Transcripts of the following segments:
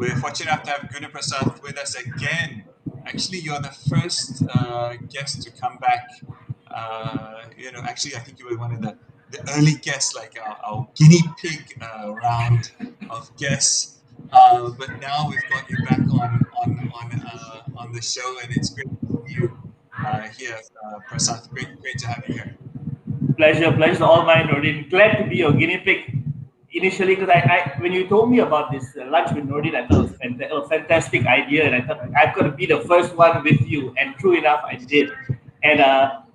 We're fortunate enough to have Gunaprasath with us again. Actually, you're the first guest to come back. Actually, I think you were one of the early guests, like our guinea pig round of guests. But now we've got you back on the show, and it's great to see you here, Prasath. Great to have you here. Pleasure all mine, Nordin. Glad to be your guinea pig initially because when you told me about this lunch with Nordin, I thought it was a fantastic idea, and I thought I've got to be the first one with you. And true enough, I did. And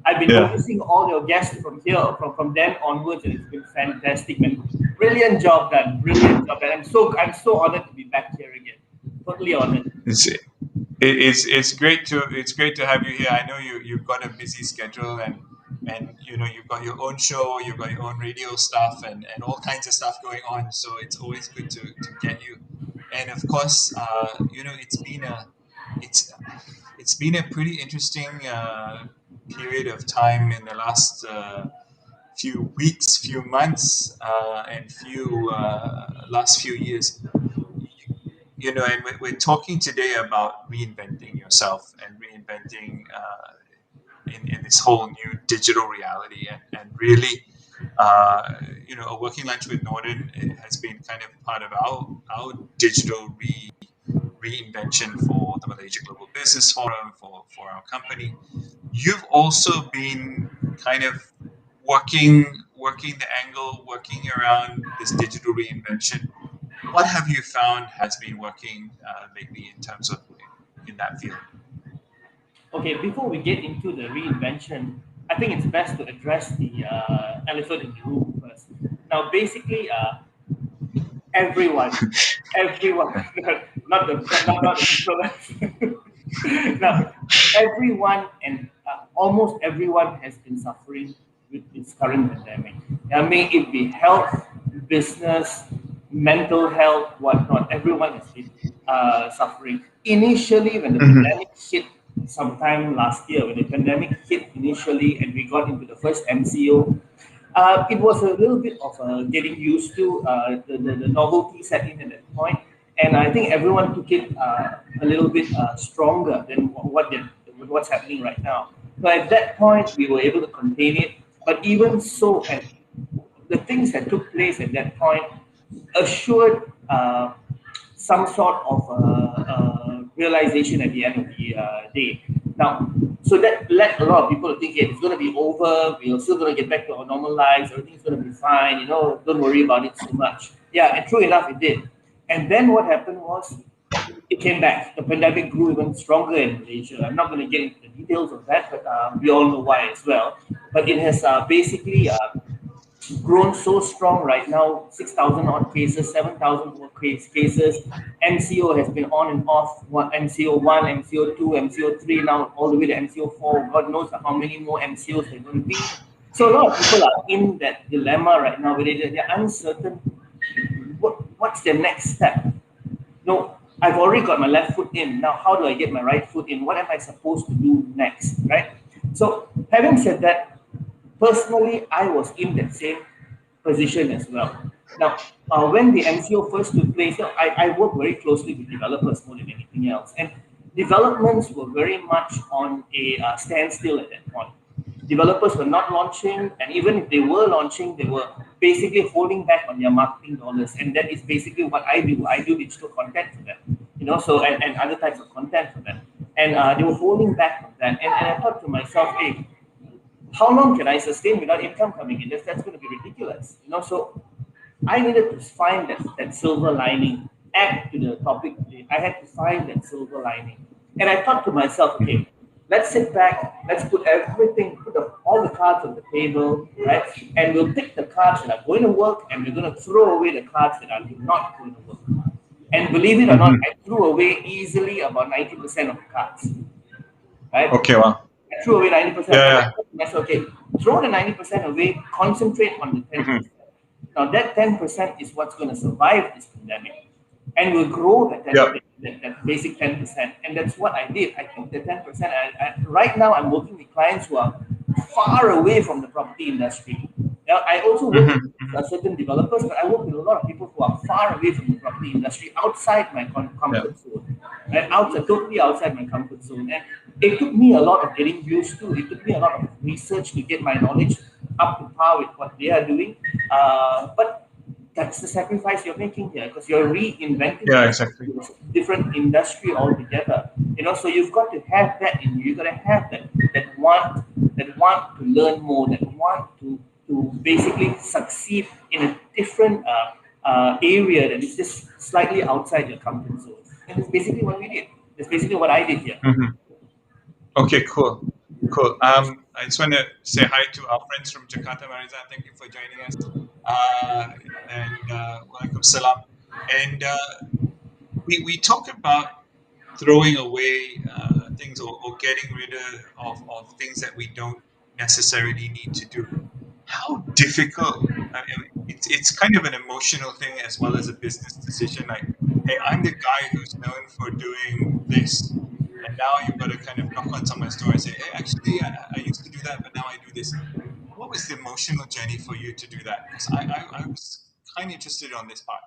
I've been Yeah. noticing all your guests from here, from then onwards, and it's been fantastic, man. Brilliant job done, brilliant job done. I'm so honored to be back here again. Totally honored. It's great to have you here. I know you've got a busy schedule, and you've got your own show, you've got your own radio stuff, and all kinds of stuff going on. So it's always good to get you. And of course, it's it's been a pretty interesting period of time in the last few weeks, few months, and few last few years. And we're talking today about reinventing yourself and reinventing in this whole new digital reality, and really, a working lunch with Nordin has been kind of part of our digital reinvention for the Malaysia Global Business Forum, for our company. You've also been kind of working the angle, working around this digital reinvention. What have you found has been working lately in terms of in that field? Okay, before we get into the reinvention, I think it's best to address the elephant in the room first. Now, basically, everyone, everyone, not the people. Now, everyone and almost everyone has been suffering with this current pandemic. May it be health, business, mental health, whatnot. Everyone has been suffering. Initially, when the pandemic hit sometime last year, when the pandemic hit initially and we got into the first MCO, it was a little bit of getting used to the novelty set in at that point, and I think everyone took it a little bit stronger than what's happening right now. So at that point, we were able to contain it, but even so, and the things that took place at that point assured some sort of realization at the end of the day. Now, so that led a lot of people to think, hey, it's going to be over. We're still going to get back to our normal lives. Everything's going to be fine. Don't worry about it so much. Yeah, and true enough, it did. And then what happened was it came back. The pandemic grew even stronger in Malaysia. I'm not going to get into the details of that, but we all know why as well. But it has basically grown so strong right now, 6,000 odd cases, 7,000 more cases. MCO has been on and off, MCO 1, MCO 2, MCO 3, now all the way to MCO 4. God knows how many more MCOs there are going to be. So a lot of people are in that dilemma right now where they're uncertain. What's their next step? No, I've already got my left foot in. Now, how do I get my right foot in? What am I supposed to do next, right? So having said that, personally, I was in that same position as well. Now, when the MCO first took place, I work very closely with developers more than anything else. And developments were very much on a standstill at that point. Developers were not launching, and even if they were launching, they were basically holding back on their marketing dollars. And that is basically what I do. I do digital content for them, and other types of content for them. And they were holding back on that. And I thought to myself, hey, how long can I sustain without income coming in? That's going to be ridiculous, So I needed to find that silver lining. Add to the topic today, I had to find that silver lining, and I thought to myself, okay, let's sit back, let's put all the cards on the table, right? And we'll pick the cards that are going to work, and we're going to throw away the cards that are not going to work. And believe it or not, I threw away easily about 90% of the cards, right? Okay, wow. I threw away 90%. Yeah. That's okay. Throw the 90% away, concentrate on the 10%. Now, that 10% is what's going to survive this pandemic. And we'll grow that 10%, that basic 10%. And that's what I did. I took the 10%. Right now, I'm working with clients who are far away from the property industry. I also work with Mm-hmm. certain developers, but I work with a lot of people who are far away from the property industry, outside my Yeah. comfort zone, and totally outside my comfort zone. And it took me a lot of getting used to. It took me a lot of research to get my knowledge up to par with what they are doing. But that's the sacrifice you're making here, because you're reinventing Yeah, a exactly. different industry altogether. So you've got to have that in you. You've got to have that want to learn more, that want to basically succeed in a different area that is just slightly outside your comfort zone. And it's basically what we did. It's basically what I did here. Mm-hmm. Okay, cool. Cool. I just want to say hi to our friends from Jakarta, Mariza. Thank you for joining us. And Walaikum salam. And we talk about throwing away things, or getting rid of things that we don't necessarily need to do. How difficult? I mean, it's kind of an emotional thing as well as a business decision. Like, hey, I'm the guy who's known for doing this, and now you've got to kind of knock on someone's door and say, hey, actually, I used to do that, but now I do this. What was the emotional journey for you to do that? Because I was kind of interested on this part.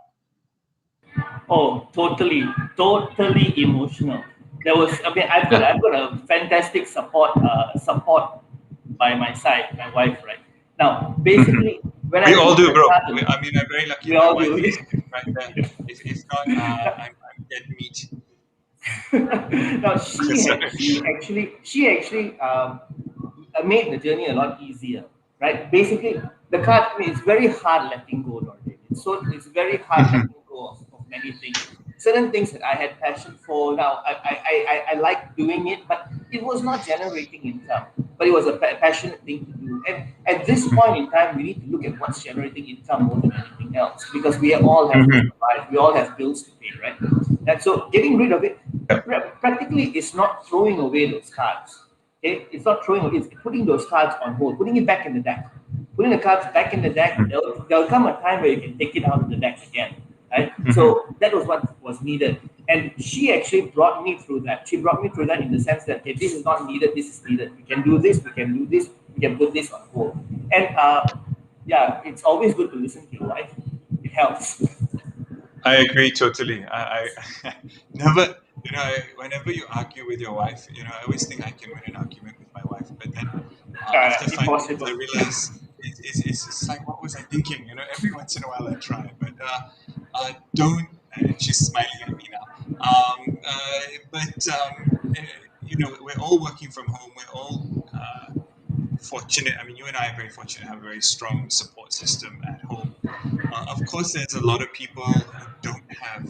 Oh, totally, totally emotional. There was, I mean, I've got a fantastic support by my side, my wife, right now. Basically, when We I all took do, the bro. garden, I mean, I'm very lucky. we My all wife do. is right there. If not, I'm dead meat. Now she had Sorry. she actually made the journey a lot easier, right? Basically, the card, I mean, it's very hard letting go, Nordin. It's very hard Mhm, letting go of many things. Certain things that I had passion for, now I like doing it, but it was not generating income. But it was a passionate thing to do. And at this point in time, we need to look at what's generating income more than anything else, because we all have to mhm. survive. We all have bills to pay, right? And so getting rid of it Yeah. practically is not throwing away those cards. Okay? It's not throwing away, it's putting those cards on hold, putting it back in the deck. Putting the cards back in the deck, Mhm, there'll come a time where you can take it out of the deck again. Right? mhm. So that was what was needed. And she actually brought me through that. She brought me through that in the sense that, okay, this is not needed, this is needed. We can do this, we can do this, we can put this on hold. And yeah, it's always good to listen to your wife. It helps. I agree totally. I never, whenever you argue with your wife, I always think I can win an argument with my wife. But then after 5 minutes, I Impossible. realize it's like, what was I thinking? Every once in a while I try, but don't. And she's smiling at me now. We're all working from home. We're all fortunate. I mean, you and I are very fortunate to have a very strong support system at home. Of course, there's a lot of people who don't have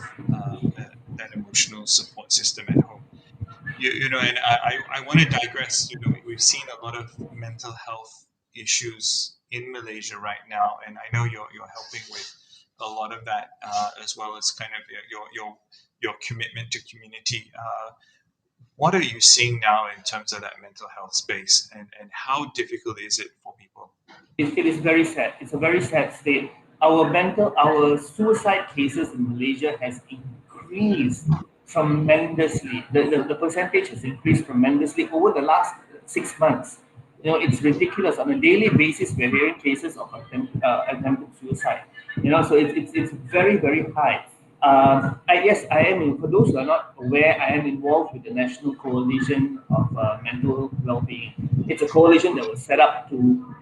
that emotional support system at home. And I want to digress. We've seen a lot of mental health issues in Malaysia right now, and I know you're helping with a lot of that, as well as kind of your commitment to community. What are you seeing now in terms of that mental health space, and how difficult is it for people? It is very sad. It's a very sad state. Our suicide cases in Malaysia has increased tremendously. The percentage has increased tremendously over the last 6 months. It's ridiculous. On a daily basis, we're hearing cases of attempted suicide. So it's very, very high. Yes, I am. For those who are not aware, I am involved with the National Coalition of Mental Wellbeing. It's a coalition that was set up to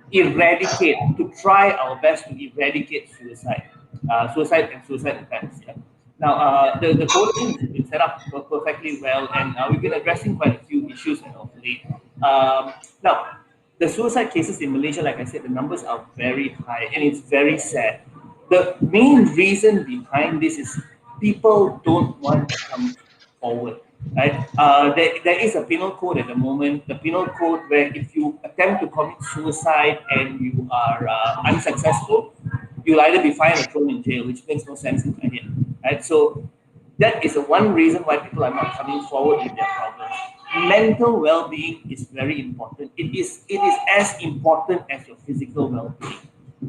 try our best to eradicate suicide and suicide attempts. Yeah. Now, the coalition has been set up perfectly well, and we've been addressing quite a few issues and of late. Now, the suicide cases in Malaysia, like I said, the numbers are very high, and it's very sad. The main reason behind this is people don't want to come forward. Right? There is a penal code at the moment, the penal code where if you attempt to commit suicide and you are unsuccessful, you'll either be fined or thrown in jail, which makes no sense in my head. Right? So that is the one reason why people are not coming forward with their problems. Mental well-being is very important. It is as important as your physical well-being.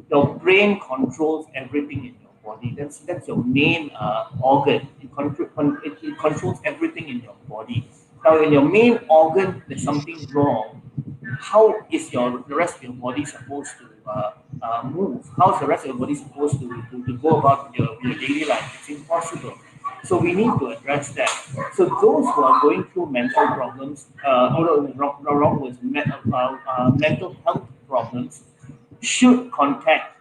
Your brain controls everything in your body. That's your main organ. It controls everything in your body. Now, when your main organ there's something wrong, how is the rest of your body supposed to move? How's the rest of your body supposed to go about your daily life? It's impossible. So we need to address that. So those who are going through mental problems, or no, wrong words, mental health problems, should contact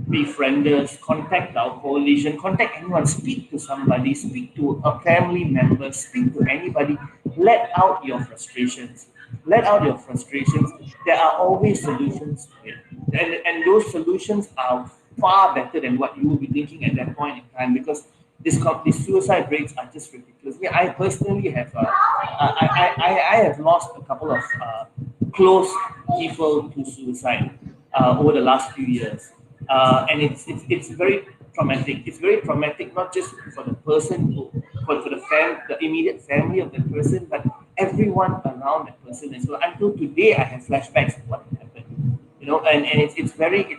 befrienders, contact our coalition, contact anyone, speak to somebody, speak to a family member, speak to anybody, let out your frustrations. Let out your frustrations. There are always solutions to it. And those solutions are far better than what you will be thinking at that point in time because these suicide rates are just ridiculous. Yeah, I personally have I have lost a couple of close people to suicide over the last few years, and it's very traumatic. It's very traumatic not just for the person, for the immediate family of the person, but everyone around that person as well. Until today, I have flashbacks of what happened. And it's very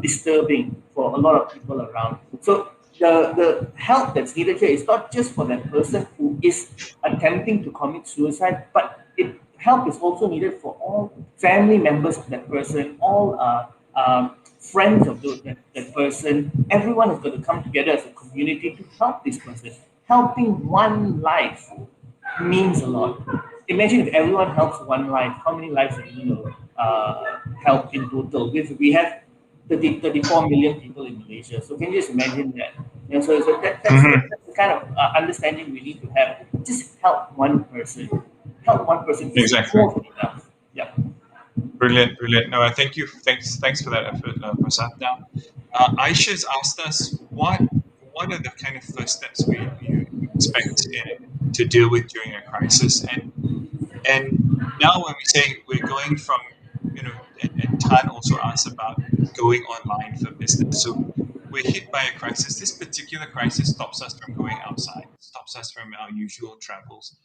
disturbing for a lot of people around. So the help that's needed here is not just for that person who is attempting to commit suicide, but help is also needed for all family members of that person, all friends of that person. Everyone has got to come together as a community to help this person. Helping one life means a lot. Imagine if everyone helps one life, how many lives are you know help in total? We have 34 million people in Malaysia. So can you just imagine that? Hmm. That's the kind of understanding we need to have. Just help one person. Help one person is Exactly. more than enough. Yeah. Brilliant, brilliant. No, thank you. Thanks for that effort, Prasad. Now, Aisha's asked us what are the kind of first steps you expect to deal with during a crisis, and now when we say we're going from, and Tan also asked about going online for business. So we're hit by a crisis. This particular crisis stops us from going outside, stops us from our usual travels.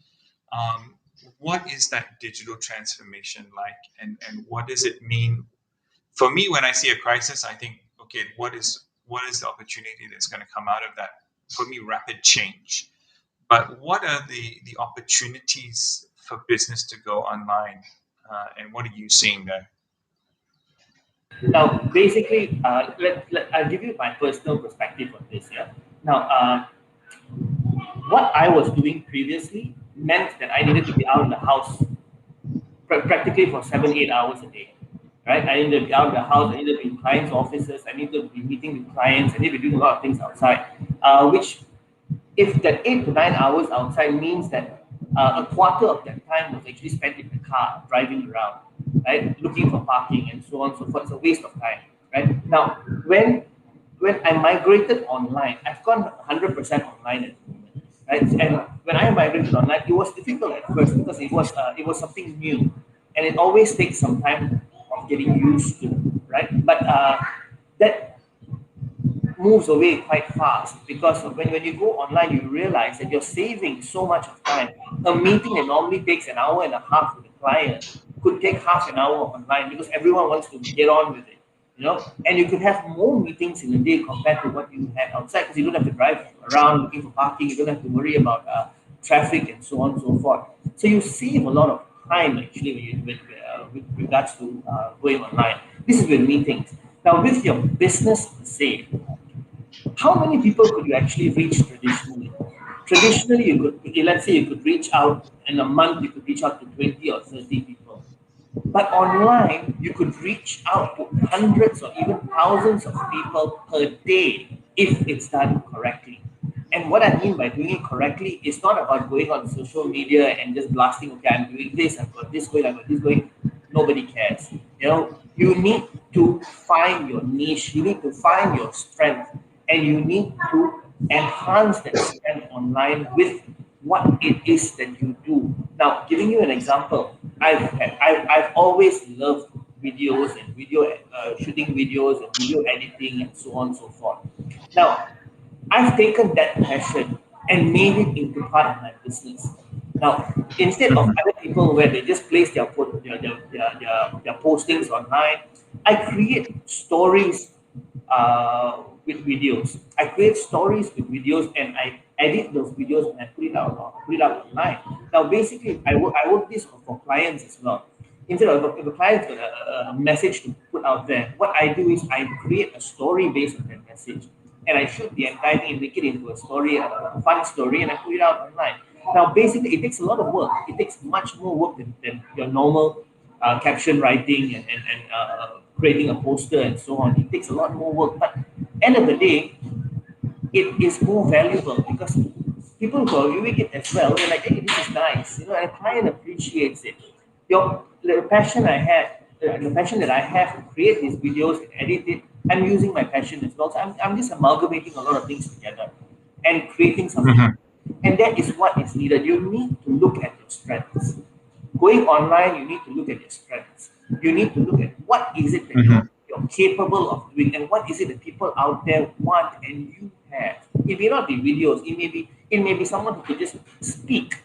Um, what is that digital transformation like, and what does it mean? For me, when I see a crisis, I think, okay, what is the opportunity that's going to come out of that? For me, rapid change. But what are the opportunities for business to go online, and what are you seeing there? Now, basically, I'll give you my personal perspective on this. Yeah. Now, what I was doing previously meant that I needed to be out of the house practically for 7, 8 hours a day. Right? I needed to be out of the house. I needed to be in clients' offices. I needed to be meeting with clients. I needed to be doing a lot of things outside, which if that 8 to 9 hours outside means that a quarter of that time was actually spent in the car driving around, right, looking for parking and so on and so forth. It's a waste of time, right? Now, when I migrated online, I've gone 100% online at the moment, right? And when I migrated online, it was difficult at first because it was something new, and it always takes some time of getting used to, right? But that moves away quite fast because when you go online, you realize that you're saving so much of time. A meeting that normally takes an hour and a half with a client could take half an hour online because everyone wants to get on with it, and you could have more meetings in a day compared to what you had outside because you don't have to drive around looking for parking, you don't have to worry about traffic and so on and so forth. So you save a lot of time actually with regards to going online. This is with meetings. Now with your business per se, how many people could you actually reach traditionally? Traditionally, let's say you could reach out in a month, you could reach out to 20 or 30 people. But online, you could reach out to hundreds or even thousands of people per day if it's done correctly. And what I mean by doing it correctly is not about going on social media and just blasting, okay, I'm doing this, I've got this going, I've got this going. Nobody cares. You need to find your niche, you need to find your strength, and you need to enhance that strength online with what it is that you do. Now, giving you an example, I've always loved videos and shooting videos and video editing and so on and so forth. Now, I've taken that passion and made it into part of my business. Now, instead of Mhm. other people where they just place their postings online, I create stories with videos. I create stories with videos and I edit those videos and I put it out online. Now, basically, I work this for clients as well. instead of if a client's got a message to put out there, what I do is I create a story based on that message, and I shoot the entire thing and make it into a story, a fun story, and I put it out online. Now, basically, it takes a lot of work. It takes much more work than your normal caption writing and creating a poster and so on. It takes a lot more work, but end of the day, it is more valuable because people who are viewing it as well, they're like, hey, this is nice, and a client appreciates it. The passion I had, the passion that I have to create these videos and edit it, I'm using my passion as well. So I'm just amalgamating a lot of things together and creating something. Mm-hmm. And that is what is needed. You need to look at your strengths. Going online, you need to look at your strengths. You need to look at what is it that Mm-hmm. you're capable of doing and what is it that people out there want and you have. It may not be videos, it may be someone who could just speak.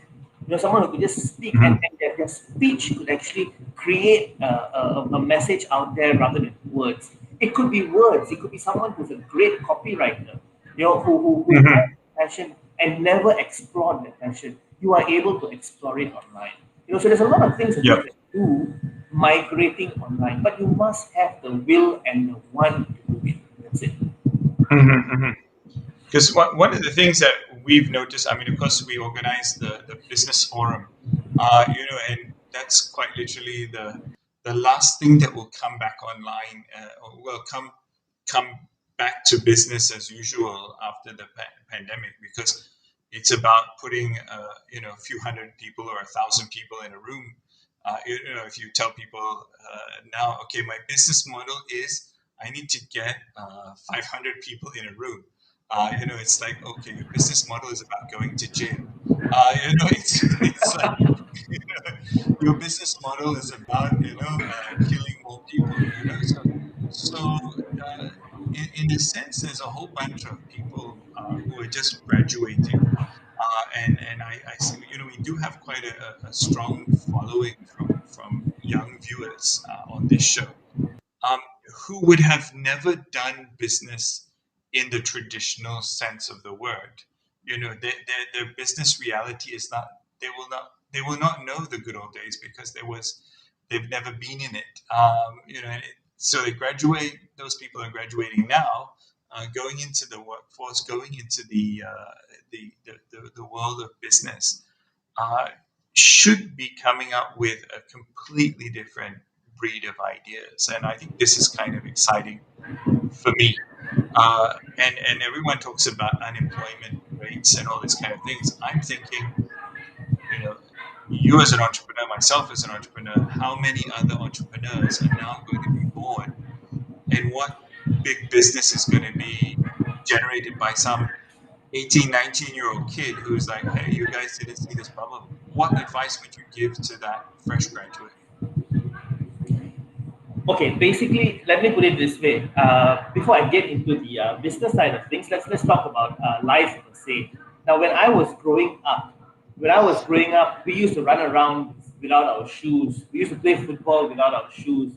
Someone who could just speak Mm-hmm. and their speech could actually create a message out there rather than words. It could be words, it could be someone who's a great copywriter, who has Mm-hmm. passion and never explored that passion. You are able to explore it online. So there's a lot of things that you Yep. can do migrating online, but you must have the will and the want to do it. That's it. Mm-hmm. Because one of the things that we've noticed, I mean, of course, we organize the business forum, and that's quite literally the last thing that will come back online, or will come back to business as usual after the pandemic, because it's about putting, a few hundred people or 1,000 people in a room. If you tell people now, okay, my business model is I need to get 500 people in a room. It's like, okay, your business model is about going to jail. It's like, your business model is about, killing more people. In a sense, there's a whole bunch of people who are just graduating, and I see, we do have quite a strong following from young viewers on this show, um, who would have never done business in the traditional sense of the word. Their business reality is not. They will not know the good old days because they've never been in it. So they graduate. Those people are graduating now, going into the workforce, going into the world of business, uh, should be coming up with a completely different breed of ideas. And I think this is kind of exciting for me. And everyone talks about unemployment rates and all these kind of things. I'm thinking, you know, you as an entrepreneur, myself as an entrepreneur, how many other entrepreneurs are now going to be born, and what big business is going to be generated by some 18, 19-year-old kid who's like, hey, you guys didn't see this problem. What advice would you give to that fresh graduate? Okay, basically, let me put it this way. Before I get into the business side of things, let's talk about life per se. Now, when I was growing up, we used to run around without our shoes. We used to play football without our shoes.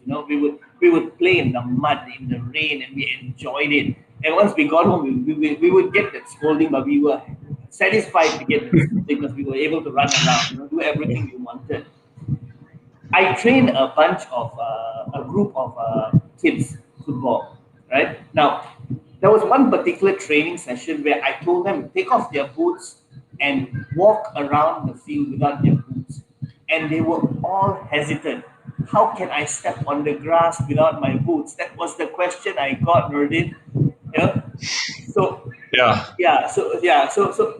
We would play in the mud, in the rain, and we enjoyed it. And once we got home, we would get that scolding, but we were satisfied to get that scolding because we were able to run around, do everything we wanted. I trained a group of kids football. Right now, there was one particular training session where I told them to take off their boots and walk around the field without their boots, and they were all hesitant. How can I step on the grass without my boots? That was the question I got, Nordin. Yeah. So Yeah. so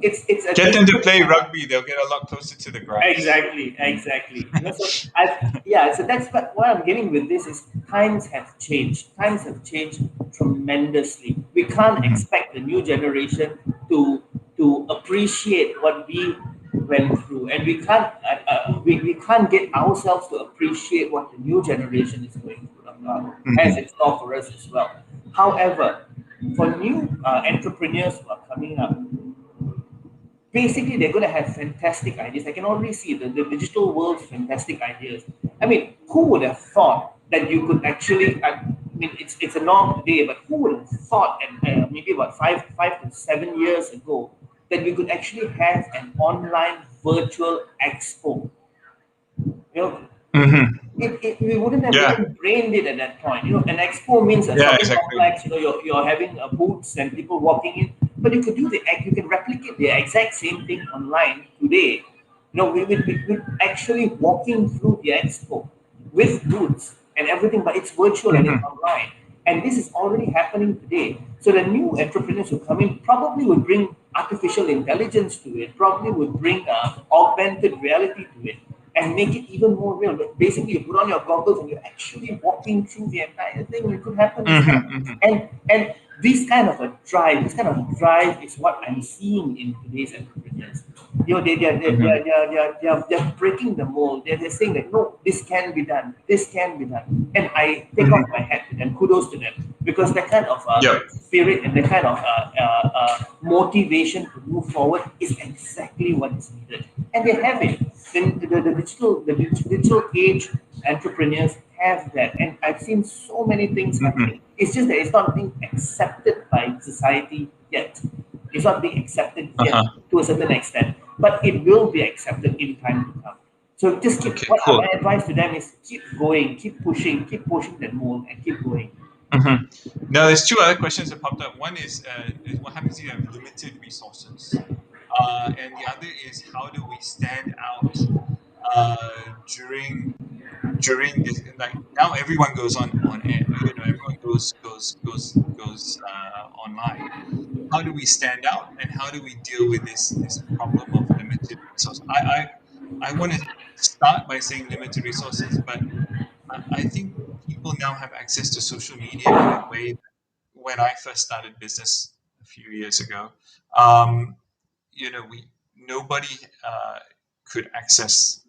it's a Get them to different. play rugby. They'll get a lot closer to the grass. Exactly. So that's what I'm getting with this is times have changed. Times have changed tremendously. We can't Mhm. expect the new generation to appreciate what we went through, and we can't get ourselves to appreciate what the new generation is going through. Has Mhm. in store for us as well. However, for new entrepreneurs who are coming up, basically they're going to have fantastic ideas. I can already see the digital world's fantastic ideas. I mean, who would have thought that you could actually, I mean, it's a norm today, but who would have thought, and maybe about five to 7 years ago, that we could actually have an online virtual expo? you know Mhm. we wouldn't have Yeah. even brained it at that point. An expo means a Yeah. shopping Exactly. complex. You're having booths and people walking in, but you can replicate the exact same thing online today. We actually walking through the expo with booths and everything, but it's virtual and it's Hmm. online. And this is already happening today. So the new entrepreneurs who come in probably would bring artificial intelligence to it, probably would bring augmented reality to it, and make it even more real. But basically, you put on your goggles and you're actually walking through the entire thing. It could happen as Hmm. well. Hmm. And this kind of drive is what I'm seeing in today's entrepreneurs. Hmm. They're breaking the mold. They're saying that no, this can be done. This can be done. And I take off my Hmm. hat to them. Kudos to them because that kind of Yep. spirit and the kind of motivation to move forward is exactly what is needed, and they have it. Then the digital age entrepreneurs have that, and I've seen so many things Hmm. happening. It's just that it's not being accepted by society yet. It's not being accepted yet Uh-huh. to a certain extent, but it will be accepted in time to come. So just keep. Okay. What Cool. my advice to them is keep going, keep pushing that mold, and keep going. Hmm. Now, there's two other questions that popped up. One is what happens if you have limited resources, and the other is how do we stand out uh, during this? Like now, everyone goes on air. Everyone goes online. How do we stand out, and how do we deal with this problem of limited resources? I want to start by saying limited resources, but I think people now have access to social media in a way that when I first started business a few years ago, um, we nobody could access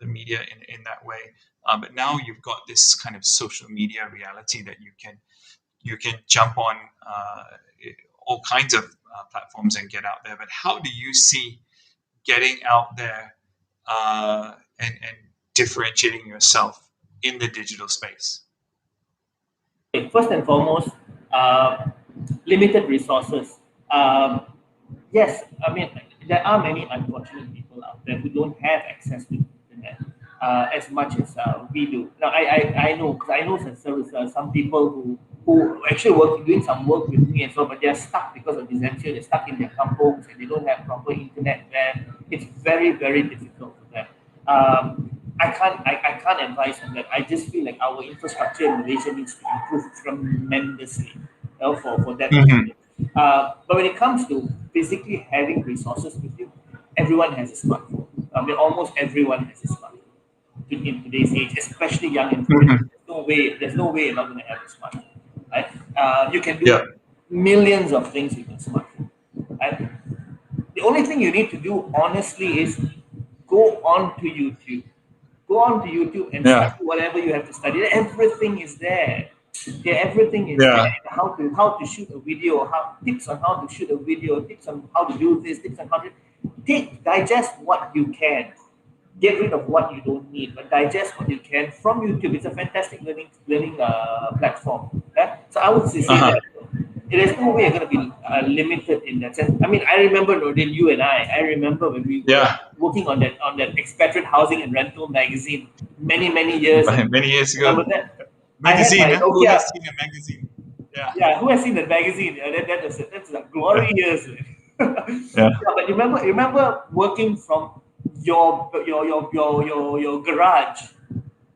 the media in that way. But now you've got this kind of social media reality that you can jump on all kinds of platforms and get out there. But how do you see getting out there and differentiating yourself in the digital space? First and foremost, uh, limited resources. Um, yes, I mean there are many unfortunate people out there who don't have access to the internet as much as we do. Now, I know because I know some people who actually doing some work with me as well, but they're stuck because of disaster. They're stuck in their kampongs and they don't have proper internet there. It's very difficult for them. I can't advise on that. I just feel like our infrastructure in Malaysia needs to improve tremendously, for that to Hmm. happen. But when it comes to physically having resources with you, everyone has a smartphone. I mean, almost everyone has a smartphone in today's age, especially young entrepreneurs. Hmm. There's no way you're not going to have a smartphone, right? You can Yeah. do millions of things with a smartphone, right? The only thing you need to do, honestly, is go on to YouTube. Go on to YouTube and Yeah. study whatever you have to study. Everything is there. Yeah, everything is there. Yeah. How to shoot a video, how tips on how to shoot a video, tips on how to do this, tips on how to digest what you can. Get rid of what you don't need, but digest what you can from YouTube. It's a fantastic learning platform. Yeah? So I would say Uh-huh. that there is no way you're going to be limited in that sense. I mean, I remember Nordin, you and I. I remember when we were Yeah. working on that expatriate housing and rental magazine many years ago. Many years ago. Remember that? I had Magazine, my huh? Who has Nokia. seen a magazine? Yeah. Yeah, who has seen that magazine? That's a glory Yeah. years. Yeah. Yeah, but remember working from your garage.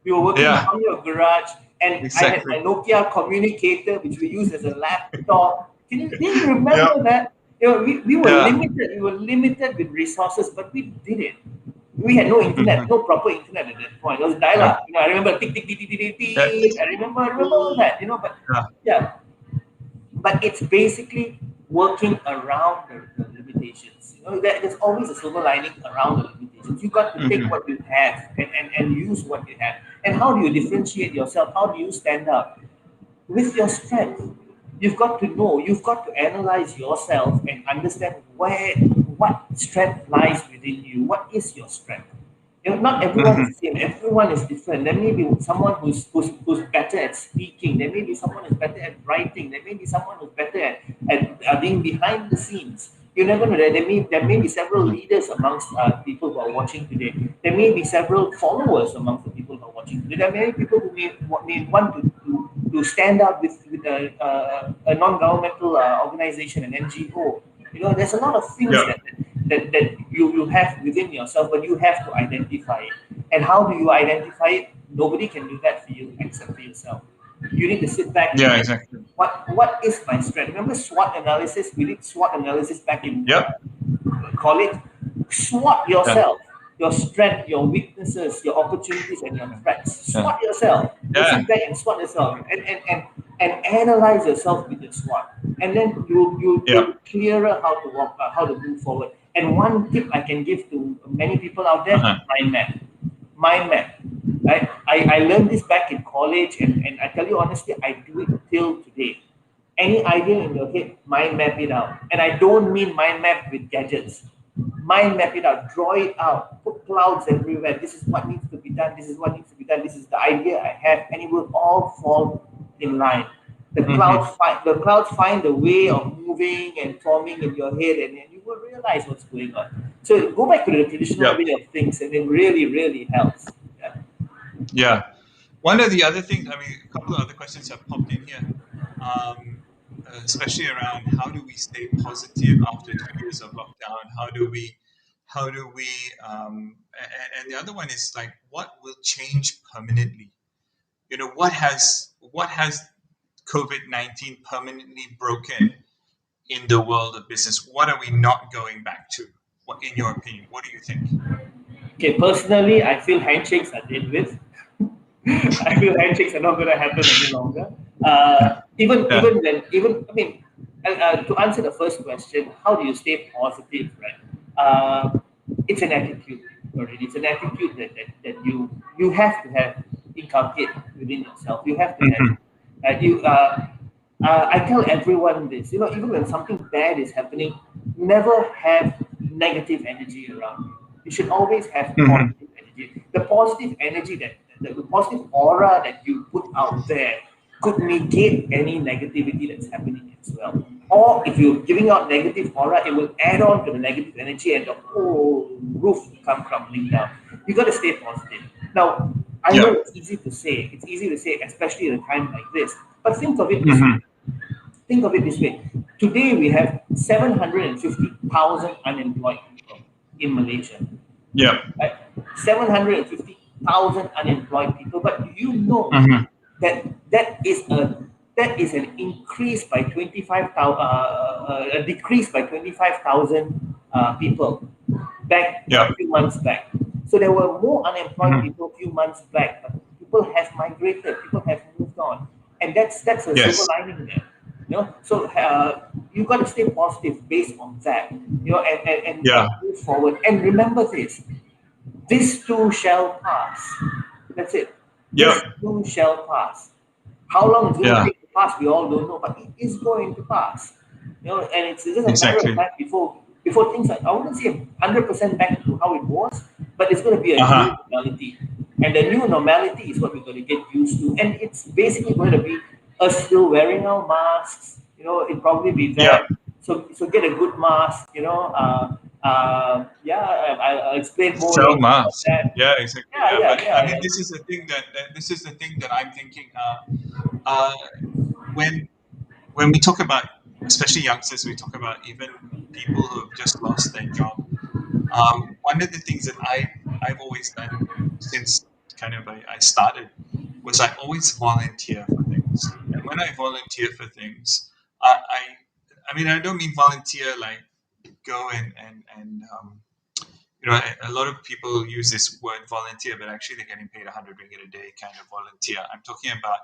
We were working Yeah. from your garage, and I had my Exactly. Nokia communicator, which we used as a laptop. Do you Yeah. remember that? We were Yeah. limited. We were limited with resources, but we did it. We had no internet, Hmm. no proper internet at that point. It was Yeah. dial-up. I remember tick tick tick tick tick tick. Yeah. Tick. I remember all that. But Yeah. yeah, but it's basically working around the limitations. There's always a silver lining around the limitations. You got to take Hmm. what you have and use what you have. And how do you differentiate yourself? How do you stand out? With your strength. You've got to analyze yourself and understand what strength lies within you. What is your strength? Not everyone is Hmm. the same. Everyone is different. There may be someone who's better at speaking. There may be someone who's better at writing. There may be someone who's better at being behind the scenes. You never know. There may be several leaders amongst people who are watching today. There may be several followers amongst the people who are watching opportunity. There are many people who may want to stand up with a non-governmental organization, an NGO. There's a lot of things Yeah. that you have within yourself, but you have to identify it. And how do you identify it? Nobody can do that for you except for yourself. You need to sit back and Yeah. think, Exactly. what is my strength? Remember SWOT analysis? We did SWOT analysis back in Yep. college. SWOT Yeah. yourself, your strength, your weaknesses, your opportunities, and your threats. Yeah. SWOT yourself. Go Yeah. sit back and SWOT yourself, and analyze yourself with your SWOT, and then you'll Yeah. be clearer how to walk, how to move forward. And one tip I can give to many people out there: Uh-huh. mind map. Mind map. Right? I learned this back in college, and I tell you honestly, I do it till today. Any idea in your head, mind map it out. And I don't mean mind map with gadgets. Mind map it out, draw it out, put clouds everywhere. This is what needs to be done, this is what needs to be done, this is the idea I have, and it will all fall in line. The Mm-hmm. clouds find a way of moving and forming in your head, and then you will realize what's going on. So go back to the traditional Yeah. way of things, and it really, really helps. Yeah. Yeah. One of the other things, I mean, a couple of other questions have popped in here, especially around how do we stay positive after 2 years of lockdown? How do we, and the other one is like, what will change permanently? What has COVID-19 permanently broken in the world of business? What are we not going back to? What, in your opinion, what do you think? Okay, personally, I feel handshakes are dead with. I feel handshakes are not going to happen any longer. Even Yeah. even when even I mean, to answer the first question, how do you stay positive, right? It's an attitude. Already, it's an attitude that you have to have inculcate within yourself. You have to have Mm-hmm. it. I tell everyone this. Even when something bad is happening, never have negative energy around you. You should always have Mm-hmm. positive energy. The positive energy the positive aura that you put out there could negate any negativity that's happening as well. Or if you're giving out negative aura, it will add on to the negative energy and the whole roof will come crumbling down. You got to stay positive. Now, I know Yeah. it's easy to say. It's easy to say, especially at a time like this. But think of it this way. Mm-hmm. Think of it this way. Today we have 750,000 unemployed people in Malaysia. Yeah. Right? 750,000 unemployed people. But do you know Mm-hmm. that that is an increase by 25,000, a decrease by 25,000 people back Yeah. a few months back. So there were more unemployed Mm-hmm. people a few months back, but people have migrated, people have moved on, and that's a silver Yes. lining there. So you got to stay positive based on that, and Yeah. move forward. And remember this too shall pass. That's it. This Yep. too shall pass. How long it's going to Yeah. take to pass, we all don't know, but it is going to pass. And it's just a matter of Exactly. time before things are, I wouldn't say 100% back to how it was, but it's going to be a new Uh-huh. normality. And the new normality is what we're going to get used to. And it's basically going to be us still wearing our masks. It'll probably be Yep. that. So get a good mask. Yeah, I'll explain more Sell later about mass. that. Yeah, exactly. Yeah, Yeah, yeah, but I yeah, mean, yeah. this is the thing that I'm thinking. Uh, when when we talk about, especially youngsters, we talk about even people who have just lost their job. One of the things that I've always done since kind of I started was I always volunteer for things, and when I volunteer for things, I mean I don't mean volunteer like go and a lot of people use this word volunteer, but actually they're getting paid 100 ringgit a day kind of volunteer. I'm talking about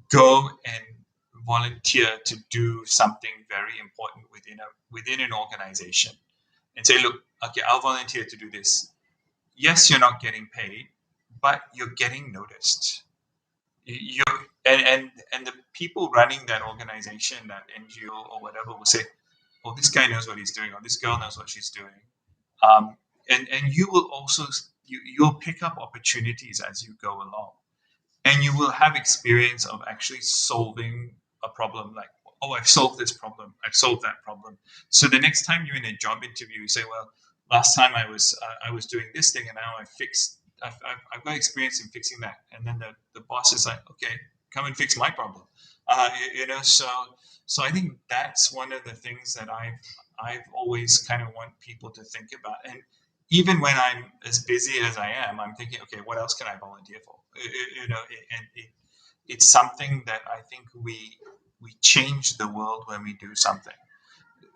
go and volunteer to do something very important within an organization and say, look, okay, I'll volunteer to do this. Yes, you're not getting paid, but you're getting noticed. You and the people running that organization, that NGO or whatever, will say, "Oh, this guy knows what he's doing, or this girl knows what she's doing." Um, and you will also you'll pick up opportunities as you go along, and you will have experience of actually solving a problem. Like, oh, I've solved this problem, I've solved that problem. So the next time you're in a job interview, you say, well, last time I was doing this thing, and now I've got experience in fixing that. And then the boss is like, okay, come and fix my problem. So I think that's one of the things that I've always kind of want people to think about. And even when I'm as busy as I am, I'm thinking, okay, what else can I volunteer for? It's something that I think we change the world when we do something.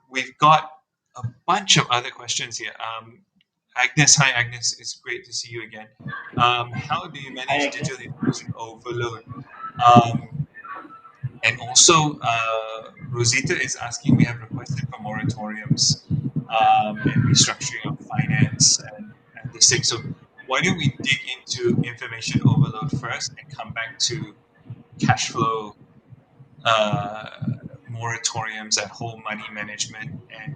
We've got a bunch of other questions here. Agnes, hi Agnes, it's great to see you again. How do you manage I digital guess. information overload? Um, and also, Rosita is asking, we have requested for moratoriums and restructuring of finance and this thing. So why don't we dig into information overload first and come back to cash flow uh, moratoriums and whole money management, and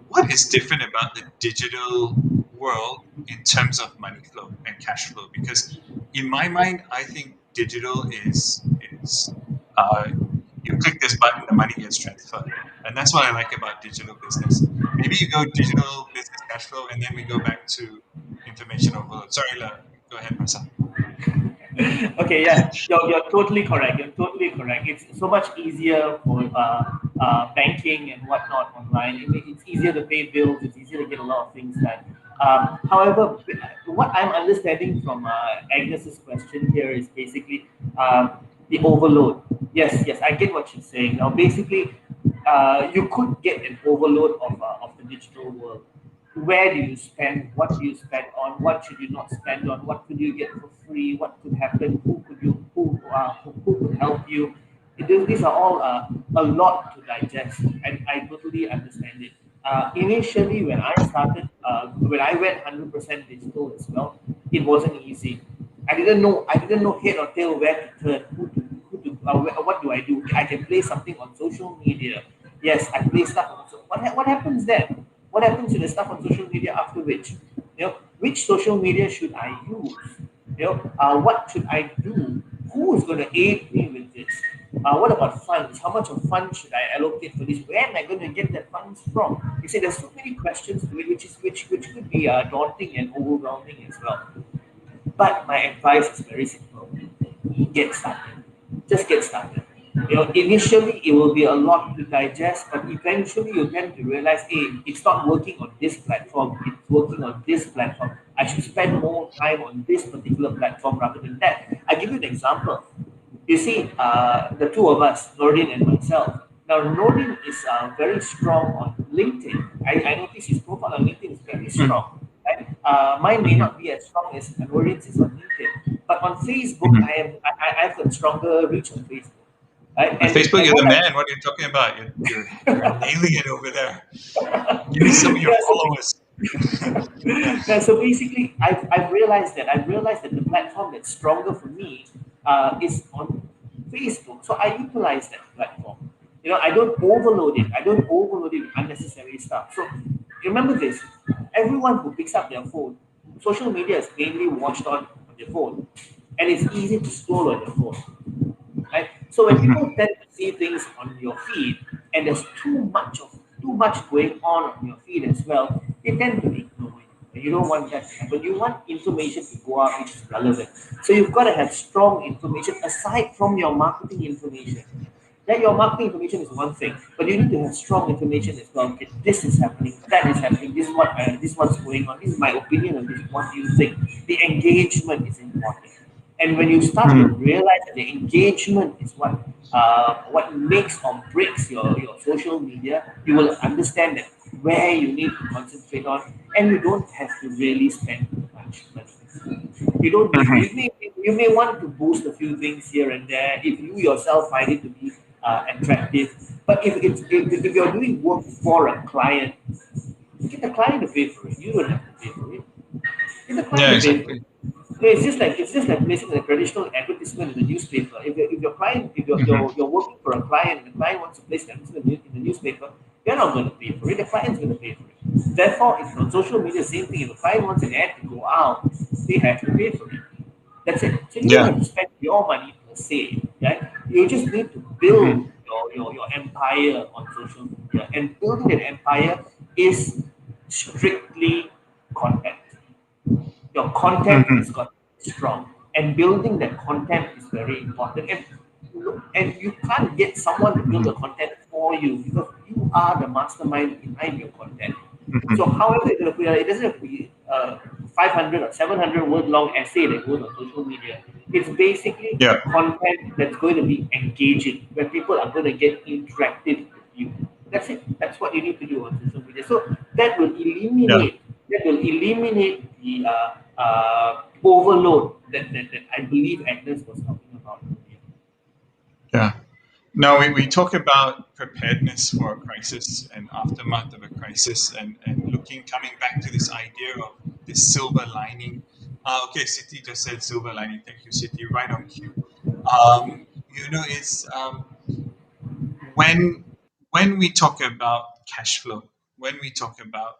what is different about the digital world in terms of money flow and cash flow? Because in my mind, I think digital is uh, you click this button, the money gets transferred, and that's what I like about digital business. Maybe you go digital business cash flow, and then we go back to information overload. Sorry, go ahead, Prasad. Okay, yeah, you're totally correct. You're totally correct. It's so much easier for banking and whatnot online. It's easier to pay bills. It's easier to get a lot of things done. However, what I'm understanding from Agnes's question here is basically the overload. Yes, yes, I get what she's saying. Now, basically, you could get an overload of the digital world. Where do you spend? What do you spend on? What should you not spend on? What could you get for free? What could happen? Who could help you? These are all a lot to digest, and I totally understand it. Initially, when I started, when I went 100% digital as well, it wasn't easy. I didn't know head or tail where to turn, what do I do? I can play something on social media. Yes, I play stuff on what happens then? What happens to the stuff on social media after which? Which social media should I use? What should I do? Who is going to aid me with this? What about funds? How much of funds should I allocate for this? Where am I going to get the funds from? You see, there's so many questions to it, which could be daunting and overwhelming as well. But my advice is very simple: get started. Just get started. Initially it will be a lot to digest, but eventually you tend to realize, hey, it's not working on this platform, it's working on this platform. I should spend more time on this particular platform rather than that. I give you an example. You see, the two of us, Nordin and myself. Now, Nordin is very strong on LinkedIn. I noticed his profile on LinkedIn is very Mm, strong. Right? Mine may mhm, not be as strong as Nordin's is on LinkedIn, but on Facebook, mhm. I have a stronger reach on Facebook. Right? On Facebook, And you're what the I man. What are you talking about? You're nailing it over there. Give me some of your yeah, so followers. Yeah. yeah, so basically, I've realized that the platform that's stronger for me is on Facebook. So I utilize that platform. I don't overload it. I don't overload it with unnecessary stuff. So remember this: everyone who picks up their phone, social media is mainly watched on their phone, and it's easy to scroll on your phone. Right? So when Mhm, people tend to see things on your feed, and there's too much going on your feed as well, they tend to ignore it. And you don't want that to happen. You want information to go out which is relevant. So you've got to have strong information aside from your marketing information. That your marketing information is one thing, but you need to have strong information as well. Okay, this is happening, that is happening, this is what's going on. This is my opinion on this. What do you think? The engagement is important. And when you start to mhm, realize that the engagement is what makes or breaks your social media, you will understand that where you need to concentrate on, and you don't have to really spend much money. You don't need to. mhm. You may want to boost a few things here and there if you yourself find it to be attractive. But if you're doing work for a client, get the client to pay for it. You don't have to pay for it. Get the client Yeah, to pay for it. exactly. So it's just like placing a traditional advertisement in the newspaper. If your client if you're, Mhm, you're, you're working for a client and the client wants to place an advertisement in the newspaper, you're not going to pay for it. The client's going to pay for it. Therefore, if on social media, same thing. If a client wants an ad to go out, they have to pay for it. That's it. So you don't yeah. have to spend your money per se, right? You just need to Mhm, build your empire on social media. And building an empire is strictly content. Your content Hmm. has got to be strong, and building that content is very important. And you can't get someone to build the Hmm. content for you because you are the mastermind behind your content. So, Hmm. however, it doesn't have to be a 500 or 700 word long essay that goes on social media. It's basically Yeah. content that's going to be engaging, where people are going to get interactive with you. That's it. That's what you need to do on social media. So Yeah. that will eliminate the overload that I believe Agnes was talking about earlier. Yeah. Now we talk about preparedness for a crisis and aftermath of a crisis, and looking coming back to this idea of this silver lining. Okay, City just said silver lining. Thank you, City. Right on cue. It's when when we talk about cash flow, when we talk about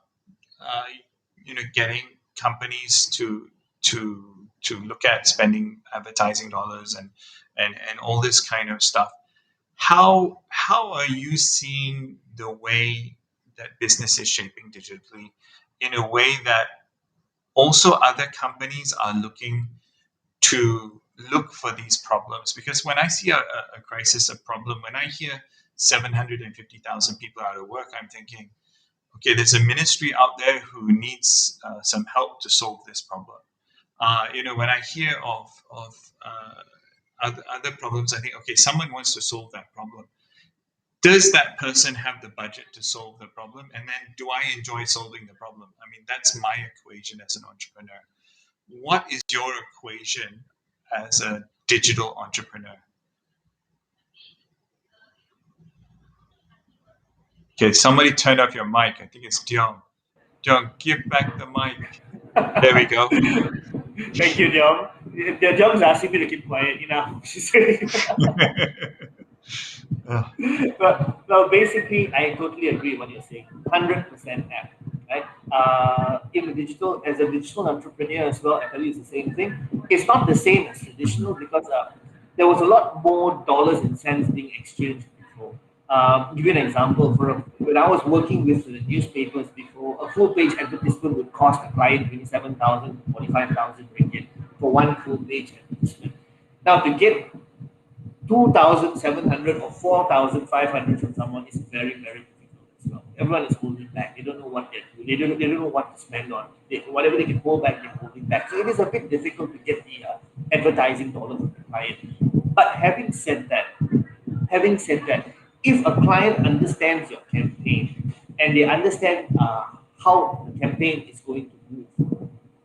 uh, getting companies to look at spending advertising dollars and all this kind of stuff. How are you seeing the way that business is shaping digitally in a way that also other companies are looking to look for these problems? Because when I see a crisis, a problem, when I hear 750,000 people out of work, I'm thinking, okay, there's a ministry out there who needs some help to solve this problem. When I hear of other problems, I think, okay, someone wants to solve that problem. Does that person have the budget to solve the problem? And then do I enjoy solving the problem? I mean, that's my equation as an entrepreneur. What is your equation as a digital entrepreneur? Okay, somebody turned off your mic. I think it's Dion. Dion, give back the mic. There we go. Thank you, John. The John is asking me to keep quiet. She said. Ugh. Well, basically, I totally agree what you're saying. 100% app, right? In the digital, as a digital entrepreneur as well, I tell you it's the same thing. It's not the same as traditional because there was a lot more dollars and cents being exchanged before. Give you an example. When I was working with the newspapers before, a full page advertisement would cost a client 27,000, 45,000 ringgit for one full page advertisement. Now, to get 2,700 or 4,500 from someone is very, very difficult as well. Everyone is holding back. They don't know what they're doing. They don't know what to spend on. Whatever they can hold back, they're holding back. So it is a bit difficult to get the advertising dollars from the client. But having said that, if a client understands your campaign and they understand how the campaign is going to move,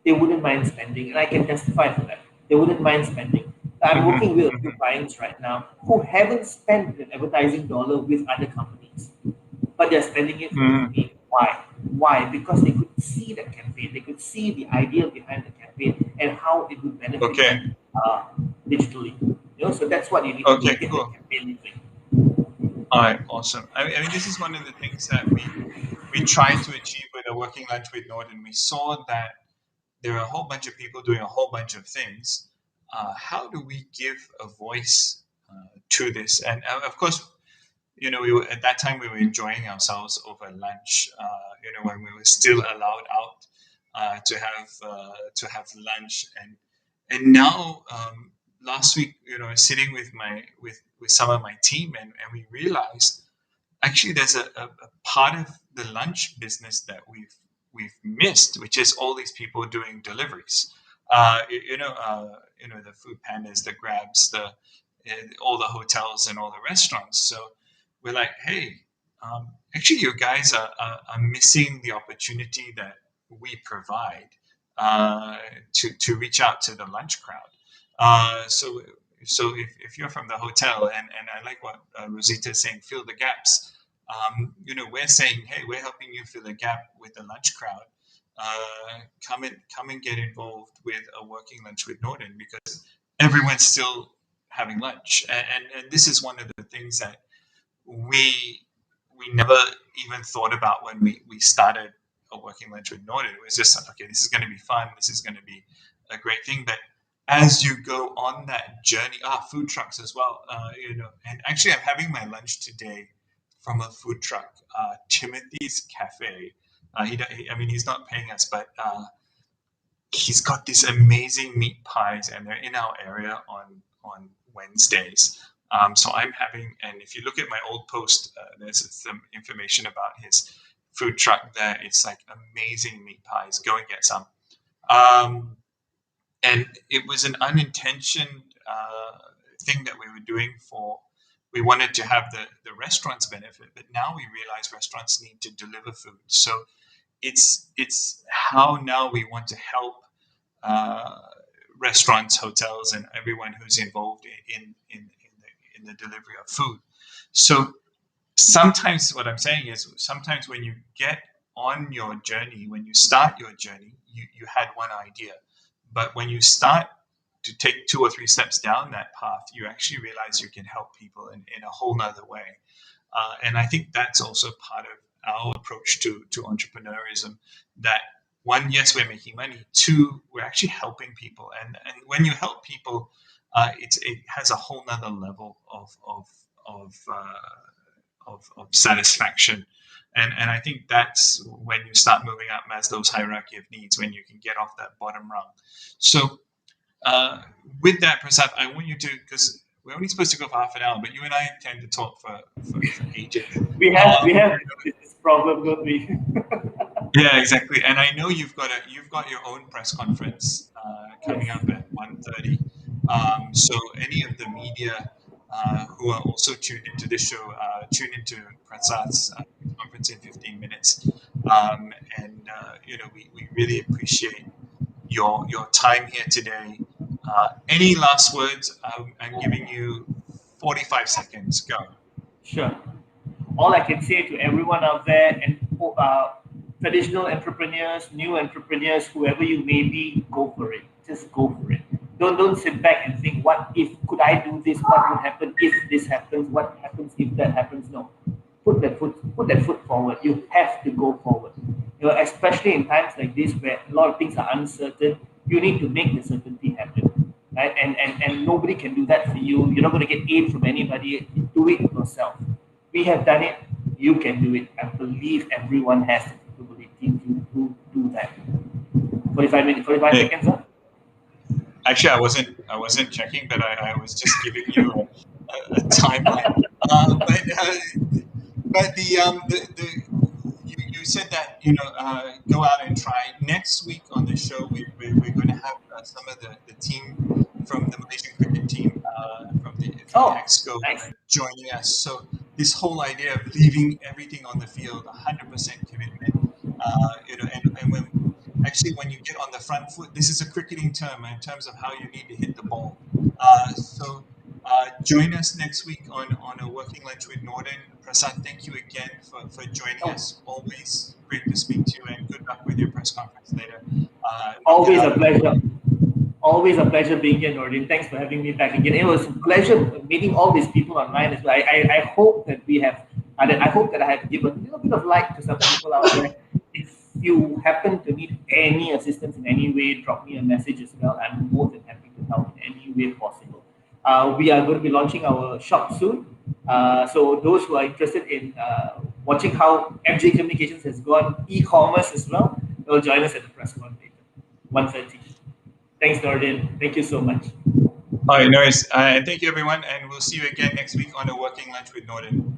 they wouldn't mind spending, and I can testify for that. They wouldn't mind spending. I'm Mhm, working with a few mhm, clients right now who haven't spent an advertising dollar with other companies, but they're spending it with mhm. me. Why? Why? Because they could see the campaign, they could see the idea behind the campaign and how it would benefit Okay. them digitally. So that's what you need to do Okay. to get the Cool. campaign moving. All right. Awesome. I mean, this is one of the things that we try to achieve with a working lunch with Nordin. We saw that there are a whole bunch of people doing a whole bunch of things. How do we give a voice to this? And of course, we were at that time we were enjoying ourselves over lunch. When we were still allowed out to have lunch, and now last week, sitting with with some of my team, and we realized actually there's a part of the lunch business that we've missed, which is all these people doing deliveries. The food pandas, the grabs, the all the hotels and all the restaurants. So we're like, hey, actually, you guys are missing the opportunity that we provide uh, to reach out to the lunch crowd. So if you're from the hotel, and I like what Rosita is saying, fill the gaps. We're saying, hey, we're helping you fill the gap with the lunch crowd. Come and get involved with a working lunch with Norden, because everyone's still having lunch, and this is one of the things that we we never even thought about when we started a working lunch with Norden. It was just okay, this is going to be fun, this is going to be a great thing. But as you go on that journey, food trucks as well, and actually I'm having my lunch today from a food truck, Timothy's Cafe. I mean, he's not paying us, but he's got these amazing meat pies, and they're in our area on Wednesdays. So I'm having, and if you look at my old post, there's some information about his food truck there. It's like amazing meat pies. Go and get some. Um, and it was an unintentional thing that we were doing for. We wanted to have the restaurants benefit, but now we realize restaurants need to deliver food. So it's how now we want to help uh, restaurants, hotels, and everyone who's involved in the delivery of food. So sometimes what I'm saying is sometimes when you get on your journey, when you start your journey, you had one idea. But when you start to take two or three steps down that path, you actually realize you can help people in a whole nother way. And I think that's also part of our approach to entrepreneurism. That one, yes, we're making money. Two, we're actually helping people. And when you help people, it has a whole nother level of, of satisfaction. And I think that's when you start moving up Maslow's hierarchy of needs, when you can get off that bottom rung. So uh, with that, Prasad, I want you to, because we're only supposed to go for half an hour, but you and I tend to talk for ages. We have this problem, don't we? Yeah, exactly. And I know you've got your own press conference coming Yes. up at 1:30. So any of the media who are also tuned into this show, tune into Prasad's conference in 15 minutes. And we really appreciate your time here today. Any last words? I'm giving you 45 seconds. Go. Sure. All I can say to everyone out there, and traditional entrepreneurs, new entrepreneurs, whoever you may be, go for it. Just go for it. Don't sit back and think, what if, could I do this? What would happen if this happens? What happens if that happens? No. Put that foot forward. You have to go forward. Especially in times like this where a lot of things are uncertain, you need to make the certainty happen. Right? And nobody can do that for you. You're not going to get aid from anybody. Do it yourself. We have done it. You can do it. I believe everyone has the capability to do that. 45 minutes, 45 Hey, seconds, huh? actually, I wasn't checking, but I was just giving you a timeline. But you said that go out and try. Next week on the show, we're going to have some of the team from the Malaysian cricket team from the Oh, Exco nice. joining us. So this whole idea of leaving everything on the field, 100% commitment, and when you get on the front foot, this is a cricketing term in terms of how you need to hit the ball. Join us next week on a working lunch with Nordin. Prasad, thank you again for joining Oh, us. Always great to speak to you, and good luck with your press conference later. Knock it always out a of the pleasure. Always a pleasure being here, Nordin. Thanks for having me back again. It was a pleasure meeting all these people online as well. I hope that we have, I hope that I have given a little bit of light to some people out there. If you happen to need any assistance in any way, drop me a message as well. I'm more than happy to help in any way possible. We are going to be launching our shop soon. So those who are interested in watching how MJ Communications has gone e-commerce as well, will join us at the press con later, 1:30. Thanks, Nordin. Thank you so much. All right, no worries. And thank you, everyone, and we'll see you again next week on a working lunch with Nordin.